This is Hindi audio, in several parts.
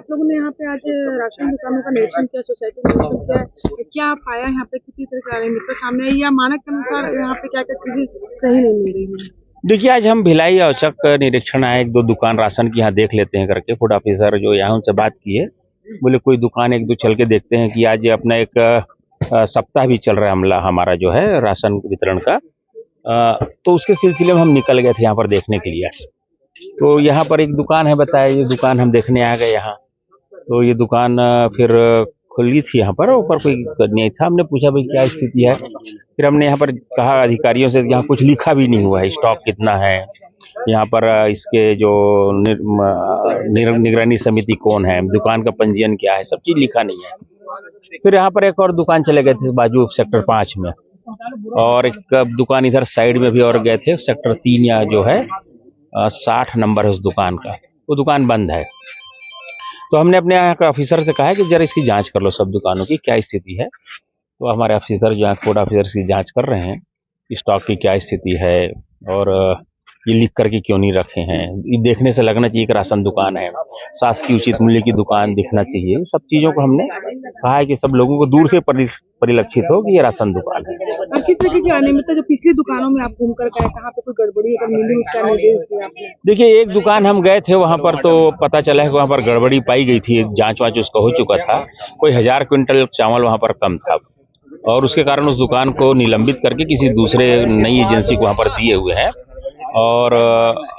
लोगों ने यहाँ पे आज राशन दुकानों का निरीक्षण किया, सोसाइटी का निरीक्षण किया, क्या पाया यहाँ पे, कितनी तरह की अनियमितता सामने आई या मानक के अनुसार यहाँ पे क्या क्या चीजें सही नहीं मिल रही है? देखिए, आज हम भिलाई औचक निरीक्षण आए, एक दो दुकान राशन की यहाँ देख लेते हैं करके। फूड ऑफिसर जो यहाँ उनसे बात की है, बोले कोई दुकान एक दो चल के देखते हैं कि आज ये अपना एक सप्ताह भी चल रहा है हमला हमारा जो है राशन वितरण का। तो उसके सिलसिले में हम निकल गए थे यहाँ पर देखने के लिए। तो यहाँ पर एक दुकान है, बताया, ये दुकान हम देखने आ गए यहाँ। तो ये दुकान फिर खुली थी यहाँ पर, ऊपर कोई नहीं था। हमने पूछा भाई क्या स्थिति है, फिर हमने यहाँ पर कहा अधिकारियों से, यहाँ कुछ लिखा भी नहीं हुआ है, स्टॉक कितना है यहाँ पर, इसके जो निगरानी समिति कौन है, दुकान का पंजीयन क्या है, सब चीज लिखा नहीं है। फिर यहाँ पर एक और दुकान चले गए थे बाजू सेक्टर 5 में, और एक दुकान इधर साइड में भी और गए थे, सेक्टर 3 या जो है 60 नंबर है उस दुकान का, वो दुकान बंद है। तो हमने अपने यहाँ का ऑफिसर से कहा है कि जरा इसकी जांच कर लो, सब दुकानों की क्या स्थिति है। तो हमारे ऑफिसर जो है फूड ऑफिसर इसकी जांच कर रहे हैं, स्टॉक की क्या स्थिति है और ये लिख करके क्यों नहीं रखे हैं। ये देखने से लगना चाहिए कि राशन दुकान है, शासकीय उचित मूल्य की दुकान दिखना चाहिए। सब चीज़ों को हमने कहा है कि सब लोगों को दूर से परिलक्षित हो कि ये राशन दुकान है। किस तरह की अनियमितता जो पिछली दुकानों में आप घूम कर गए, कहाँ पे कोई गड़बड़ी अगर मिली, क्या निर्देश दिया आपने? देखिए, एक दुकान हम गए थे वहाँ पर, तो पता चला है कि वहाँ पर गड़बड़ी पाई गई थी, जांच वाँच उसका हो चुका था। कोई 1000 क्विंटल चावल वहाँ पर कम था, और उसके कारण उस दुकान को निलंबित करके किसी दूसरे नई एजेंसी को वहाँ पर दिए हुए हैं। और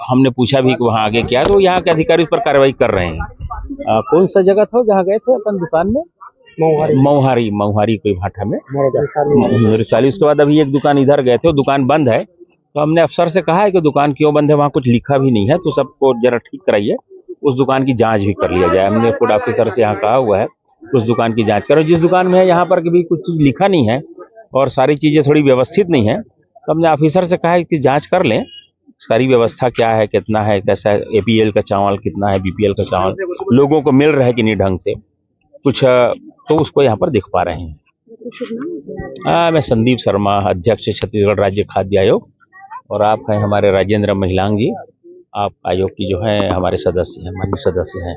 हमने पूछा भी कि वहाँ आगे क्या है, तो यहाँ के अधिकारी उस पर कार्रवाई कर रहे हैं। कौन सा जगह था जहाँ गए थे अपन दुकान में? मऊहारी कोई भाटा में रिसाली। उसके बाद अभी एक दुकान इधर गए थे, वो दुकान बंद है। तो हमने अफसर से कहा है कि दुकान क्यों बंद है, वहाँ कुछ लिखा भी नहीं है, तो सबको जरा ठीक कराइए, उस दुकान की जांच भी कर लिया जाए। हमने फूड ऑफिसर से यहाँ कहा हुआ है उस दुकान की जांच करो। जिस दुकान में है यहाँ पर भी कुछ चीज लिखा नहीं है और सारी चीजें थोड़ी व्यवस्थित नहीं है, तो हमने ऑफिसर से कहा है कि जांच कर लें, सारी व्यवस्था क्या है, कितना है, कैसा है, APL का चावल कितना है, BPL का चावल लोगों को मिल रहा है कि नहीं ढंग से कुछ, तो उसको यहाँ पर दिख पा रहे हैं। मैं संदीप शर्मा, अध्यक्ष छत्तीसगढ़ राज्य खाद्य आयोग, और आप हैं हमारे राजेंद्र महिलांग जी, आप आयोग की जो है हमारे सदस्य हैं, माननीय सदस्य हैं।